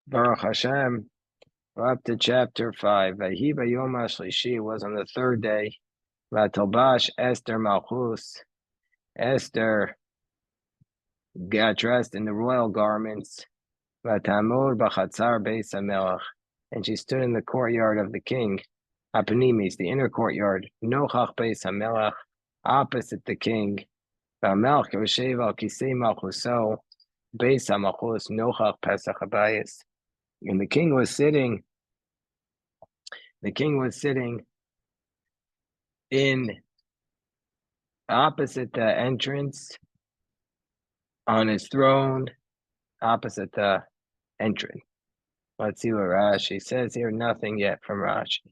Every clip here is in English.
Baruch Hashem. We're up to chapter 5. Vahi Bayom HaShlishi was on the third day. Vatalbash Esther Malchus. Esther got dressed in the royal garments. Vatamur Bachatzar Beis HaMelech. And she stood in the courtyard of the king. Apanimis, the inner courtyard. Nochach Beis HaMelech, opposite the king. Vamelch Yoshev al Kisei Malchuso. Beis HaMalchus Nochach Pesach Habayis. And the king was sitting in opposite the entrance on his throne, opposite the entrance. Let's see what Rashi says here. Nothing yet from Rashi.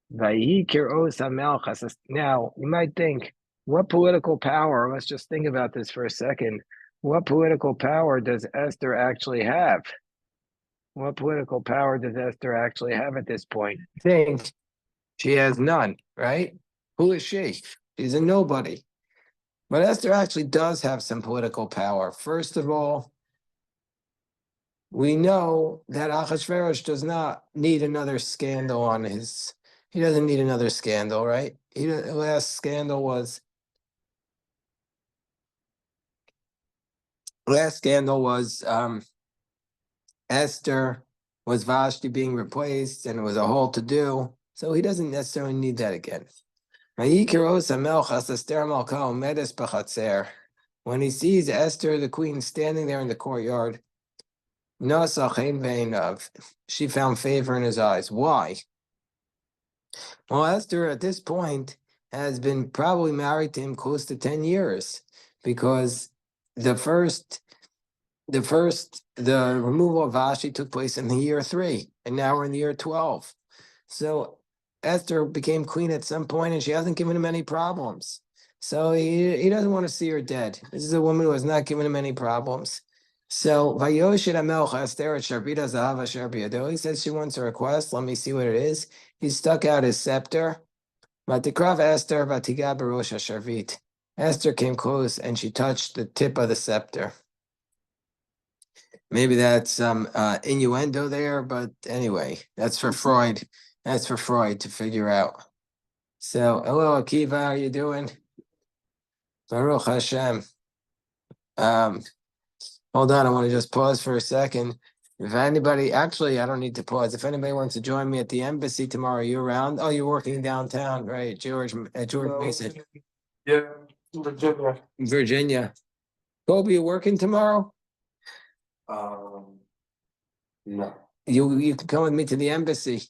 Now, you might think, what political power, let's just think about this for a second. What political power does Esther actually have? What political power does Esther actually have at this point? I think she has none, right? Who is she? She's a nobody. But Esther actually does have some political power. First of all, we know that Achashverosh does not need another scandal on his. He doesn't need another scandal, right? The last scandal was Esther was Vashti being replaced, and it was a whole to do. So he doesn't necessarily need that again. When he sees Esther, the queen, standing there in the courtyard, she found favor in his eyes. Why? Well, Esther at this point has been probably married to him close to 10 years, because the removal of Vashti took place in the year 3, and now we're in the year 12. So Esther became queen at some point, and she hasn't given him any problems. So he doesn't want to see her dead. This is a woman who has not given him any problems. So Vayoshid Amelch Esther at Sharbita Zahava Sharbiyado. He says she wants a request. Let me see what it is. He stuck out his scepter. Vatikrav Esther Vatiga Barosh Sharvit. Esther came close and she touched the tip of the scepter. Maybe that's some innuendo there, but anyway, that's for Freud. That's for Freud to figure out. So, hello, Akiva, how are you doing? Baruch Hashem. Hold on, I want to just pause for a second. If anybody, actually, I don't need to pause. If anybody wants to join me at the embassy tomorrow, you around? Oh, you're working downtown, right? George Mason. Yeah, Virginia. Virginia. Kobe, you working tomorrow? No. You can come with me to the embassy.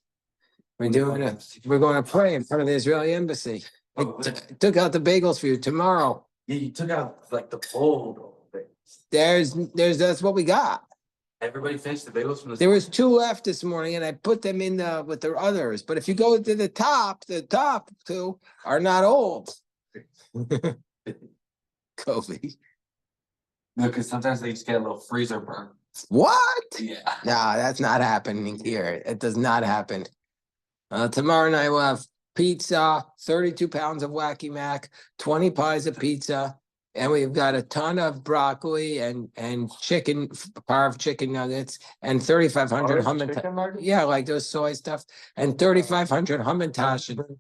We're going to pray in front of the Israeli embassy. I took out the bagels for you tomorrow. Yeah, you took out like the old things. That's what we got. Everybody finished the bagels from There was 2 left this morning, and I put them in with the others. But if you go to the top 2 are not old. Kobe. No, because sometimes they just get a little freezer burn. What? Yeah. No, that's not happening here. It does not happen. Tomorrow night we'll have pizza, 32 pounds of Wacky Mac, 20 pies of pizza, and we've got a ton of broccoli and chicken, parv chicken nuggets, and 3,500 Haman. Yeah, like those soy stuff, and 3,500 Hamantashen.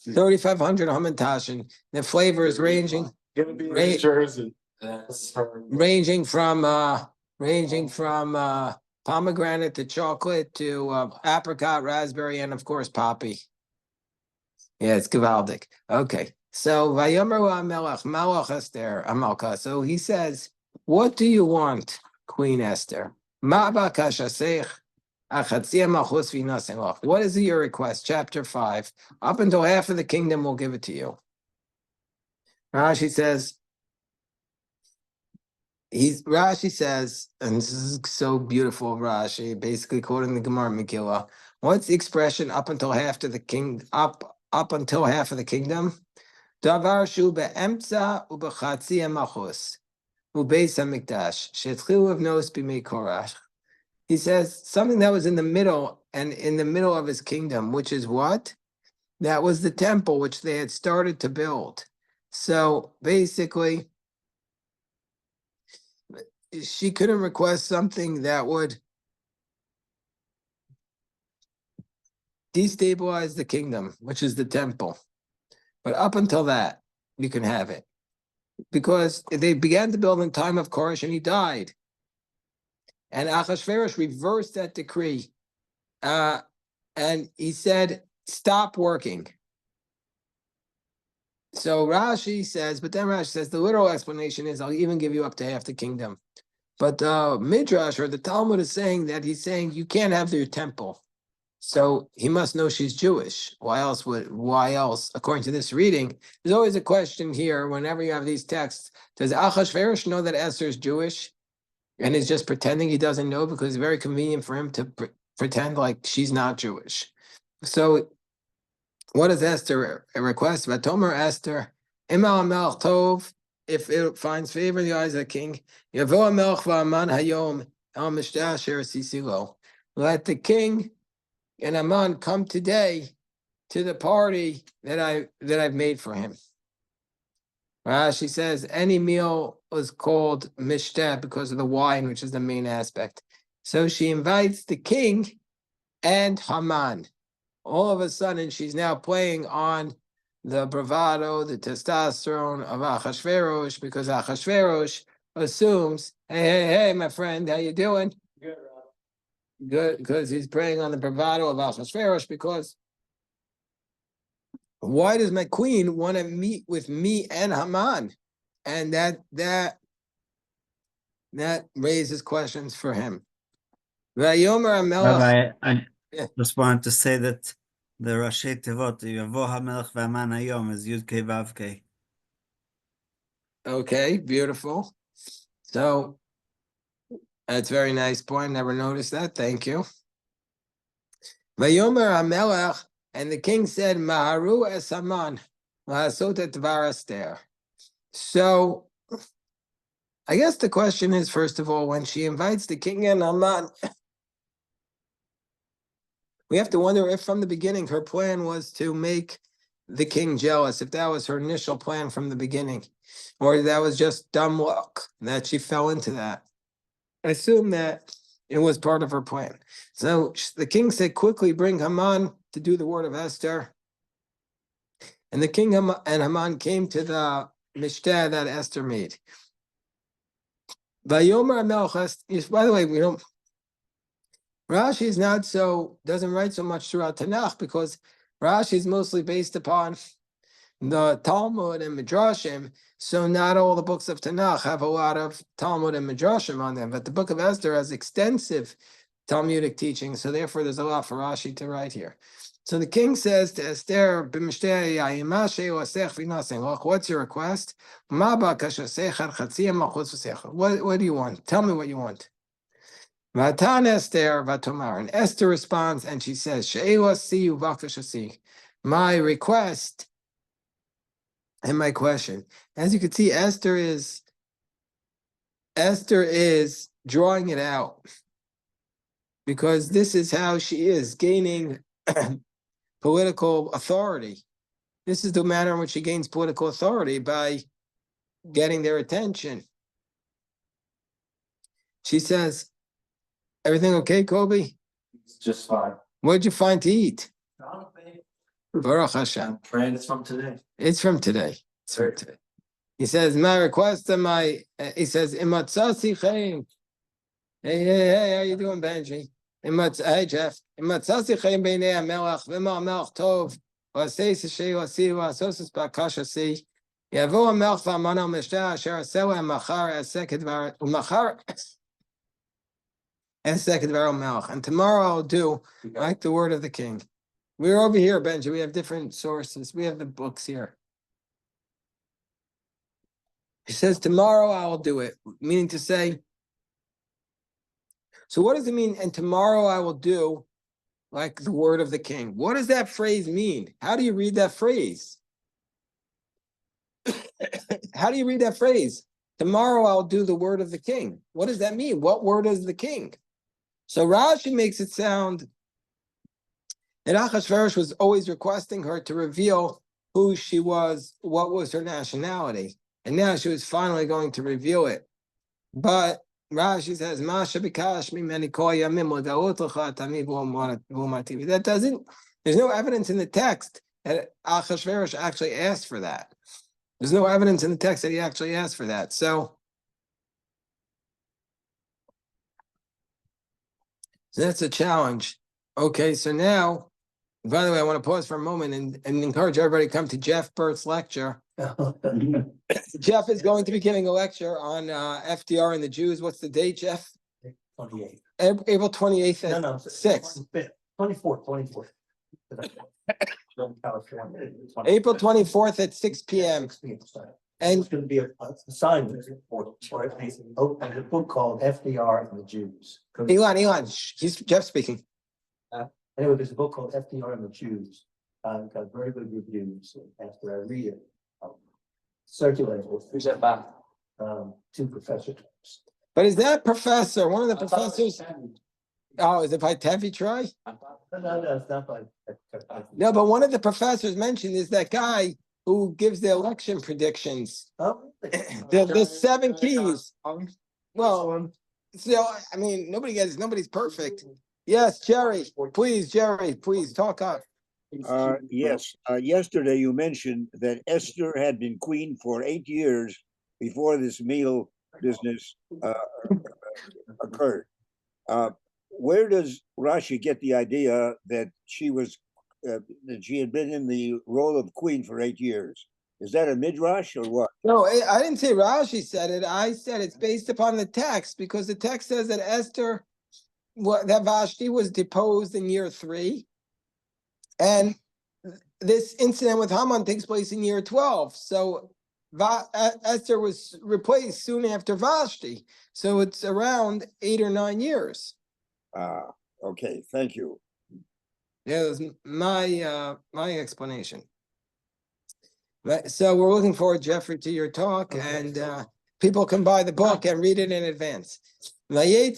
3,500 Hamantashen. The flavor is ranging. Gonna be in Jersey. Ranging from pomegranate to chocolate to apricot, raspberry, and of course poppy. Yeah, it's gewaldic. Okay, so Vayomer Melech Malach Esther Amalka. So he says, "What do you want, Queen Esther? What is your request?" Chapter 5. Up until half of the kingdom, we'll give it to you. Rashi says. Rashi says, and this is so beautiful, Rashi, basically quoting the Gemara Megillah. What's the expression up until half of the until half of the kingdom? Davar shu be'emtza u'b'chatzi ha'machus u'beis ha'mikdash she'etchilu avnos b'mei Korach. He says something that was in the middle, and in the middle of his kingdom, which is what? That was the temple which they had started to build. So basically, she couldn't request something that would destabilize the kingdom, which is the temple. But up until that, you can have it. Because they began to build in time of Koresh and he died. And Achashverosh reversed that decree. And he said, stop working. So Rashi says, but then Rashi says, the literal explanation is, I'll even give you up to half the kingdom. But Midrash or the Talmud is saying that he's saying you can't have your temple. So he must know she's Jewish. Why else, according to this reading? There's always a question here, whenever you have these texts, does Achashverosh know that Esther is Jewish? And he's just pretending he doesn't know because it's very convenient for him to pretend like she's not Jewish. So what does Esther request? Vatomer Esther, Imal Melch Tov, if it finds favor in the eyes of the king, Yavo Melch v'Aman Hayom Al Mishtah Asher Sisilo. Let the king and Haman come today to the party that I've made for him. She says any meal was called mishteh because of the wine, which is the main aspect. So she invites the king and Haman. All of a sudden, she's now playing on the bravado, the testosterone of Achashverosh, because Achashverosh assumes, hey, my friend, how you doing? Good, Rob. Good, because he's preying on the bravado of Achashverosh, because why does my queen want to meet with me and Haman? And that raises questions for him. Rabbi, I just wanted to say that the Rashi Tevot, Yavo HaMelech v'Aman Hayom, is Yud Kei Vav Kei. Okay, beautiful. So that's a very nice point. Never noticed that. Thank you. Vayomer HaMelech, and the king said, Maharu es Haman, Lahasot et Dvar Esther. So I guess the question is, first of all, when she invites the king and Haman, we have to wonder if from the beginning her plan was to make the king jealous, if that was her initial plan from the beginning, or that was just dumb luck that she fell into that. I assume that it was part of her plan. So the king said, quickly bring Haman to do the word of Esther. And the king and Haman came to the mishteh that Esther made. By the way, we don't. Rashi is doesn't write so much throughout Tanakh because Rashi is mostly based upon the Talmud and Midrashim. So not all the books of Tanakh have a lot of Talmud and Midrashim on them, but the book of Esther has extensive Talmudic teaching. So therefore, there's a lot for Rashi to write here. So the king says to Esther, what's your request? What do you want? Tell me what you want. Vatan Esther Vatomar. And Esther responds and she says, my request and my question. As you can see, Esther is drawing it out because this is how she is gaining political authority. This is the manner in which she gains political authority, by getting their attention. She says, everything okay, Kobe? It's just fine. What'd you find to eat? Baruch Hashem. I'm praying it's from today. It's from today. It's from today. He says, my request and he says, Imatsasi Chaim. Hey, how you doing, Benji? Hey, Jeff. Imatsasi Chaim Beinei HaMelech, V'ma HaMelech Tov, V'asei Seshei V'asi V'asosus B'akasha Si, Yavo HaMelech V'aman HaMishtah Asher Aseh Lehem Machar Esek Dvar U'Machar Esek Dvar HaMelech. And tomorrow I'll do like the word of the king. We're over here, Benji. We have different sources. We have the books here. He says, tomorrow I will do it, meaning to say, so what does it mean? And tomorrow I will do like the word of the king. What does that phrase mean? How do you read that phrase? How do you read that phrase? Tomorrow I'll do the word of the king. What does that mean? What word is the king? So Rashi makes it sound that Achashverosh was always requesting her to reveal who she was, what was her nationality. And now she was finally going to reveal it. But Rashi says, Masha bikash mimeni kol yamim l'ga'ut l'cha tamid v'u martivi. That There's no evidence in the text that Achashverosh actually asked for that. There's no evidence in the text that he actually asked for that. So that's a challenge. Okay, so now, by the way, I want to pause for a moment and encourage everybody to come to Jeff Burt's lecture. Jeff is going to be giving a lecture on FDR and the Jews. What's the date, Jeff? 28th. April 28th at 6. 24th. California. April 24th at 6 p.m. And it's going to be a assignment for a book called FDR and the Jews. Elon, he's Jeff speaking. Anyway, there's a book called FDR and the Jews. Got very good reviews after I read it. Circulated. Who's that by? Two professors. But is that professor, one of the professors? Oh, is it by Tevi Troy? No, it's not by. No, but one of the professors mentioned is that guy who gives the election predictions. Oh, The 7 keys. Well, so I mean, nobody's perfect. Yes, Jerry, please talk up. Yes, yesterday you mentioned that Esther had been queen for 8 years before this meal business occurred. Where does Rashi get the idea that she had been in the role of queen for 8 years? Is that a midrash or what? No, I didn't say Rashi said it. I said it's based upon the text because the text says that that Vashti was deposed in year 3. And this incident with Haman takes place in year 12. So Esther was replaced soon after Vashti. So it's around 8 or 9 years. Okay, thank you. Yeah, that's my explanation. So we're looking forward, Jeffrey, to your talk, and people can buy the book and read it in advance. And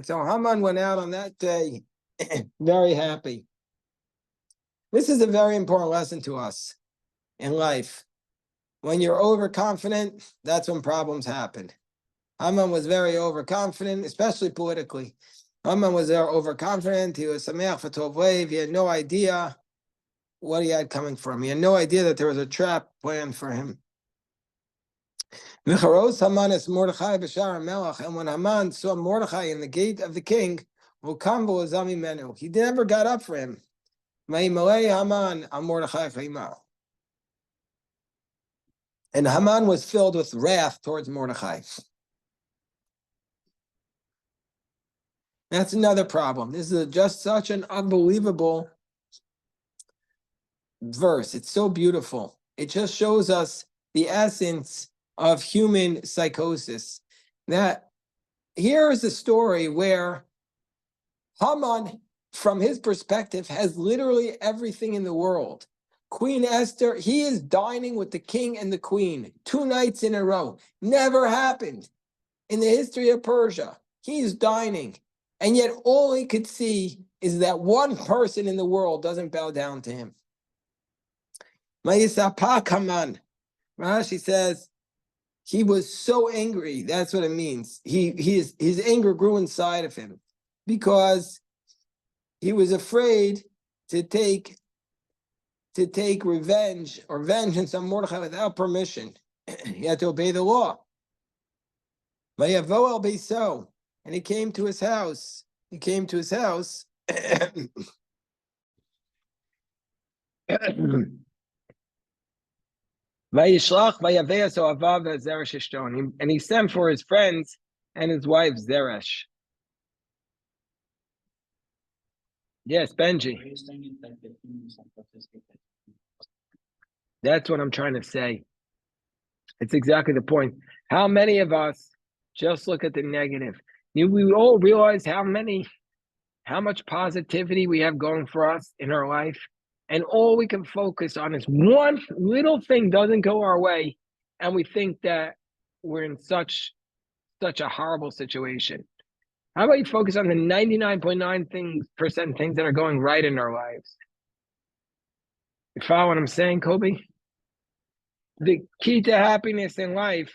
so Haman went out on that day very happy. This is a very important lesson to us in life. When you're overconfident, that's when problems happen. Haman was very overconfident, especially politically. Haman was overconfident. He was sameach v'tov lev. He had no idea what he had coming for him. He had no idea that there was a trap planned for him. And when Haman saw Mordechai in the gate of the king, he never got up for him. And Haman was filled with wrath towards Mordechai. That's another problem. This is just such an unbelievable verse. It's so beautiful. It just shows us the essence of human psychosis. That here is a story where Haman, from his perspective, has literally everything in the world. Queen Esther, he is dining with the king and the queen 2 nights in a row. Never happened in the history of Persia. He's dining. And yet all he could see is that one person in the world doesn't bow down to him. Haman. Rashi says he was so angry. That's what it means. His anger grew inside of him because he was afraid to take revenge or vengeance on Mordechai without permission. He had to obey the law. And he came to his house. And he sent for his friends and his wife Zeresh. Yes, Benji. That's what I'm trying to say. It's exactly the point. How many of us just look at the negative? We all realize how much positivity we have going for us in our life. And all we can focus on is one little thing doesn't go our way. And we think that we're in such a horrible situation. How about you focus on the 99.9% things that are going right in our lives? You follow what I'm saying, Kobe? The key to happiness in life.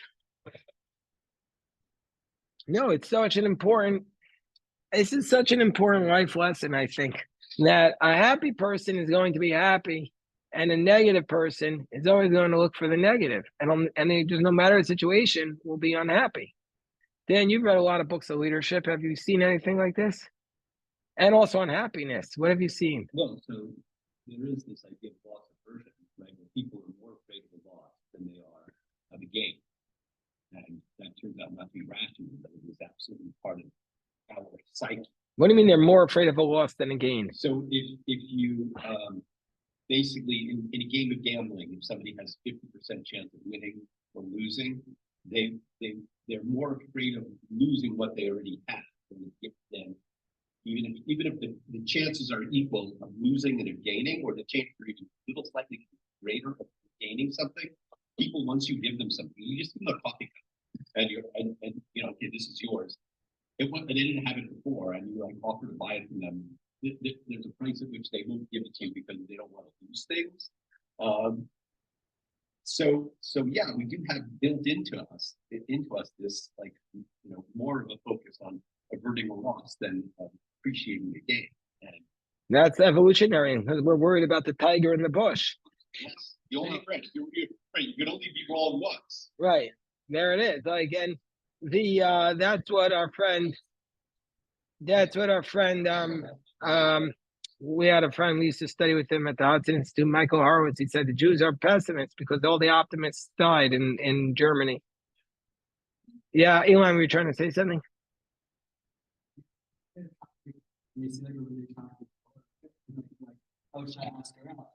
No, it's such an important this is such an important life lesson, I think, that a happy person is going to be happy, and a negative person is always going to look for the negative, and just no matter the situation, will be unhappy. Dan, you've read a lot of books of leadership. Have you seen anything like this? And also on happiness. What have you seen? Well, so there is this idea of loss aversion, right? Where people are more afraid of the loss than they are of the gain. And that turns out not to be rational, but it is absolutely part of our psyche. What do you mean they're more afraid of a loss than a gain? So if you basically in a game of gambling, if somebody has 50% chance of winning or losing, they're more afraid of losing what they already have than even if the chances are equal of losing and of gaining, or the chances are even a little slightly greater of gaining something. People, once you give them something, you just give them a coffee cup, and you know, okay, this is yours. They didn't have it before, and you like offer to buy it from them. There's a price at which they won't give it to you because they don't want to lose things. So yeah, we do have built into us this, like, you know, more of a focus on averting a loss than appreciating the gain. And That's evolutionary, because we're worried about the tiger in the bush. yes, the only right, you can only be wrong once. Right. There it is. Like, and the that's what our friend we had a friend, we used to study with him at the Hudson Institute, Michael Horowitz. He said the Jews are pessimists because all the optimists died in Germany. Yeah, Elon, were you trying to say something? Oh, should I ask her out?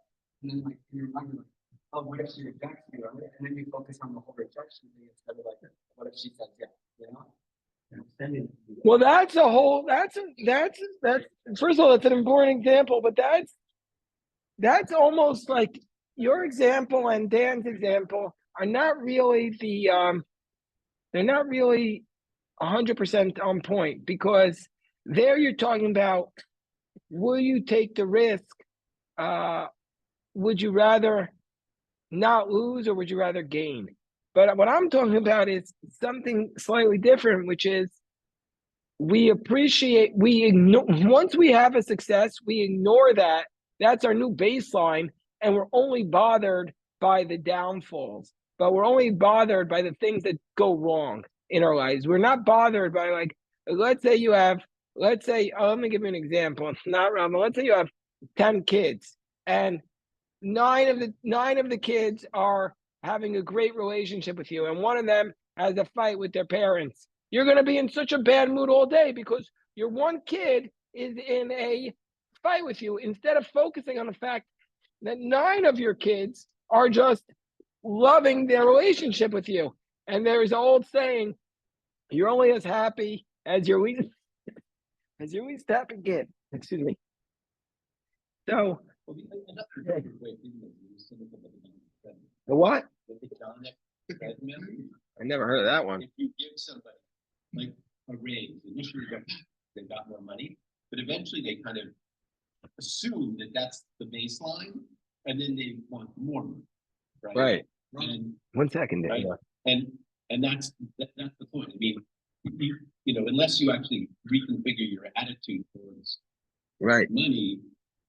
And then, like, you remember, like, oh, what if she rejects you, right? And then you focus on the whole rejection thing instead of, like, what if she says yes, you know? Well, that's first of all, that's an important example, but that's almost like your example and Dan's example are not really they're not really 100% on point, because there you're talking about, will you take the risk? Would you rather not lose, or would you rather gain? But what I'm talking about is something slightly different, which is we ignore, once we have a success, we ignore that. That's our new baseline, and we're only bothered by the downfalls, but we're only bothered by the things that go wrong in our lives. We're not bothered by, like, let me give you an example. Not wrong, but let's say you have 10 kids, and nine of the kids are having a great relationship with you, and one of them has a fight with their parents. You're going to be in such a bad mood all day because your one kid is in a fight with you, instead of focusing on the fact that 9 of your kids are just loving their relationship with you. And there is an old saying, you're only as happy as your least happy kid. Excuse me. So Another way of thinking of it is cynical, but the what? the hedonic treadmill. I never heard of that one. If you give somebody like a raise, initially they got more money, but eventually they kind of assume that that's the baseline, and then they want more money, right? Right. And 1 second. right, and that's the point. I mean, you know, unless you actually reconfigure your attitude towards Right. money,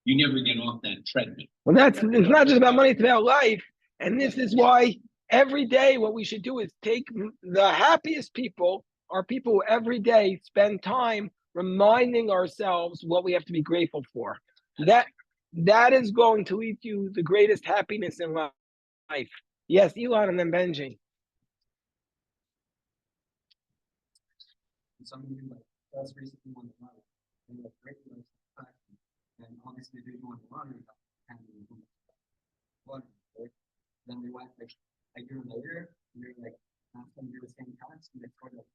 you never get off that treadmill. Well, it's not just about money, it's about life. And this is why every day what we should do is take the happiest people are people who every day spend time reminding ourselves what we have to be grateful for. That is going to lead you the greatest happiness in life. Yes, Elon, and then Benji. Somebody like us recently won the lottery. They have great life, and obviously they won the lottery. And then they went like a year later, and they're like, asked them to do the same tax, and they scored like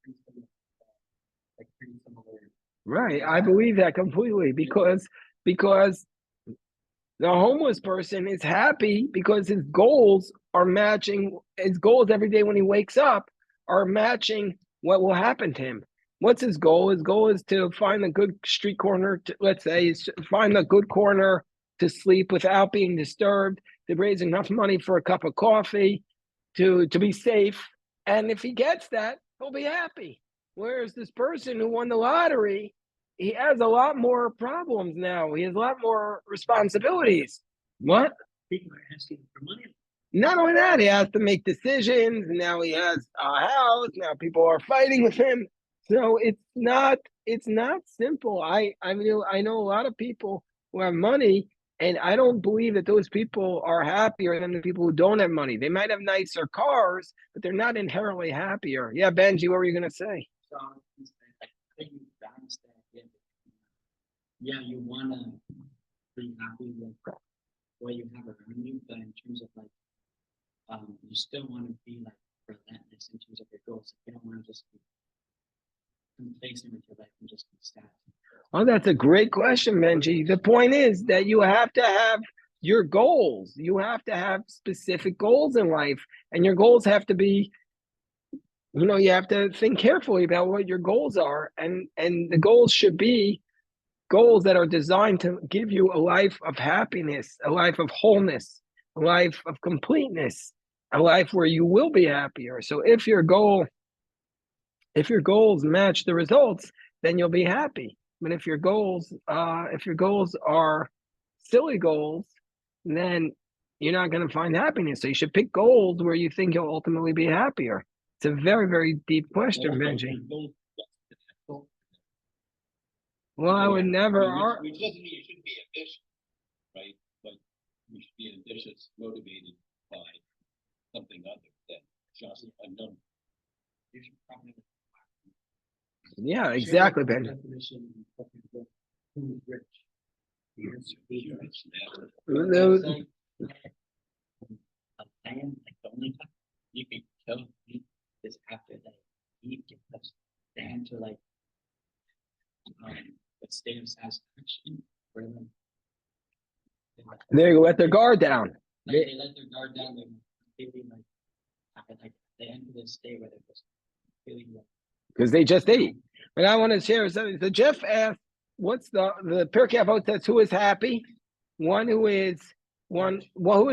pretty similar. Right, I believe that completely, because the homeless person is happy because his goals are matching, his goals every day when he wakes up are matching what will happen to him. What's his goal? His goal is to find a good street corner, let's say, find a good corner to sleep without being disturbed, to raise enough money for a cup of coffee, to be safe. And if he gets that, he'll be happy. Whereas this person who won the lottery, he has a lot more problems now. He has a lot more responsibilities. What? People are asking for money. Not only that, he has to make decisions. Now he has a house. Now people are fighting with him. So it's not simple. I mean, I know a lot of people who have money, and I don't believe that those people are happier than the people who don't have money. They might have nicer cars, but they're not inherently happier. Yeah, Benji, what were you gonna say? So I think you balance that. Yeah, you wanna be happy with what you have around you, but in terms of like, you still want to be like relentless in terms of your goals. You don't want to just be complacent with your life and just be static. Oh, that's a great question, Benji. The point is that you have to have your goals. You have to have specific goals in life, and your goals have to be, you have to think carefully about what your goals are, and the goals should be goals that are designed to give you a life of happiness, a life of wholeness, a life of completeness, a life where you will be happier. So if your goals match the results, then you'll be happy. But if your goals are silly goals, then you're not going to find happiness. So you should pick goals where you think you'll ultimately be happier. It's a very, very deep question, Benji. Well, I would never. Which doesn't mean you shouldn't be ambitious, right? But you should be ambitious, motivated by something other than just a number. You should probably Yeah, exactly, share the Benji. definition of who is rich. Yes, be rich. Those- A man, like the only time you can kill me is after they eat because they enter like a state of satisfaction where like They let their guard down. they let their guard down, they're feeling like after like they enter this state where they're just feeling like Because they just ate. But I want to share something. So Jeff asked, "What's the Pirkei Avot says who is happy? Who is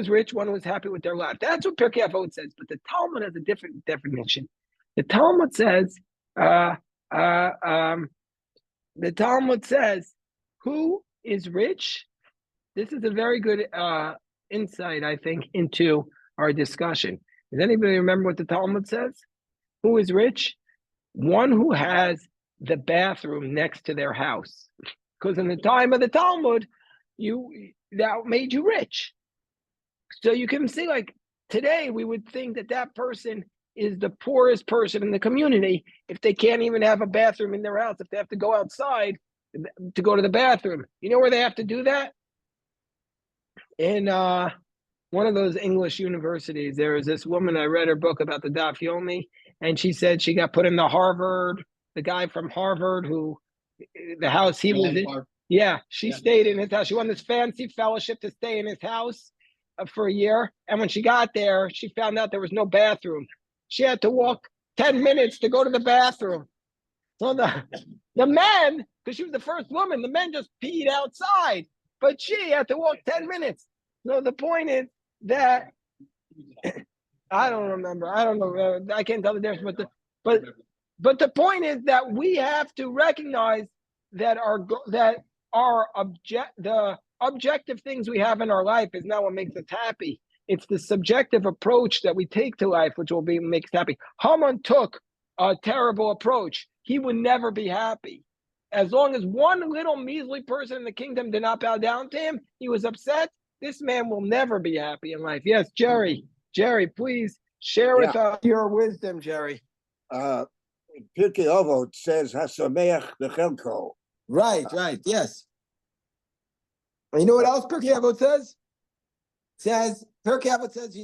rich, one who is happy with their life." That's what Pirkei Avot says. But the Talmud has a different definition. The Talmud says, who is rich? This is a very good insight, I think, into our discussion. Does anybody remember what the Talmud says? Who is rich? One who has the bathroom next to their house. Because in the time of the Talmud, that made you rich. So you can see, like today, we would think that person is the poorest person in the community if they can't even have a bathroom in their house, if they have to go outside to go to the bathroom. You know where they have to do that? In one of those English universities. There was this woman, I read her book about the Daf Yomi, and she said she got put into Harvard. The guy from Harvard who, the house he was in, she stayed in his house. She won this fancy fellowship to stay in his house for a year. And when she got there, she found out there was no bathroom. She had to walk 10 minutes to go to the bathroom. So the men, because she was the first woman, the men just peed outside, but she had to walk 10 minutes. So the point is that I don't remember. I don't know. I can't tell the difference. But the point is that we have to recognize that the objective things we have in our life is not what makes us happy. It's the subjective approach that we take to life which will make us happy. Haman took a terrible approach. He would never be happy. As long as one little measly person in the kingdom did not bow down to him, he was upset. This man will never be happy in life. Yes, Jerry. Jerry, please share with us your wisdom, Jerry. Pirkei Avot says Hasameach Bechelko. Right, yes. And you know what else Pirkei Avot says? Pirkei Avot says,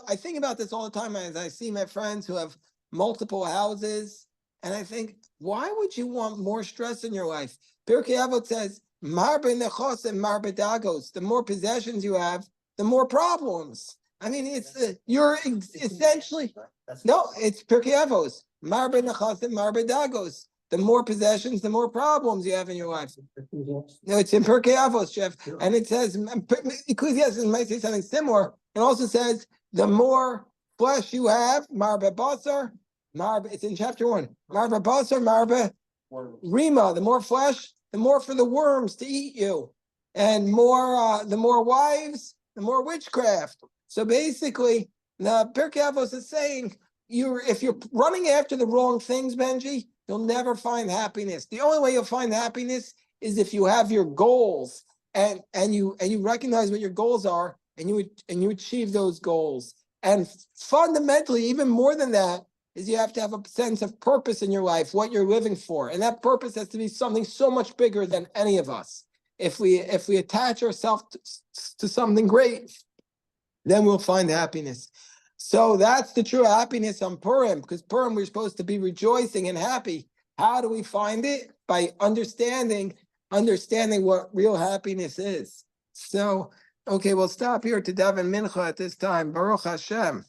I think about this all the time as I see my friends who have multiple houses, and I think, why would you want more stress in your life? Pirkei Avot says, Marbe nechos and marbe dagos. The more possessions you have, the more problems. I mean, you're essentially, it's Pirkei Avos. Marbe nechos and marbe dagos. The more possessions, the more problems you have in your life. No, it's in Pirkei Avos, Jeff. And it says, Ecclesiastes might say something similar. It also says, the more flesh you have, marbe basar, it's in chapter 1. Marbe basar, marbe Rima, the more flesh, the more for the worms to eat you. And more, the more wives, the more witchcraft. So basically, the Pirkei Avos is saying, if you're running after the wrong things, Benji, you'll never find happiness. The only way you'll find happiness is if you have your goals and you recognize what your goals are and you achieve those goals. And fundamentally, even more than that, is you have to have a sense of purpose in your life, what you're living for. And that purpose has to be something so much bigger than any of us. If we attach ourselves to something great, then we'll find happiness. So that's the true happiness on Purim, because Purim we're supposed to be rejoicing and happy. How do we find it? By understanding what real happiness is. So, okay, we'll stop here to daven mincha at this time. Baruch Hashem.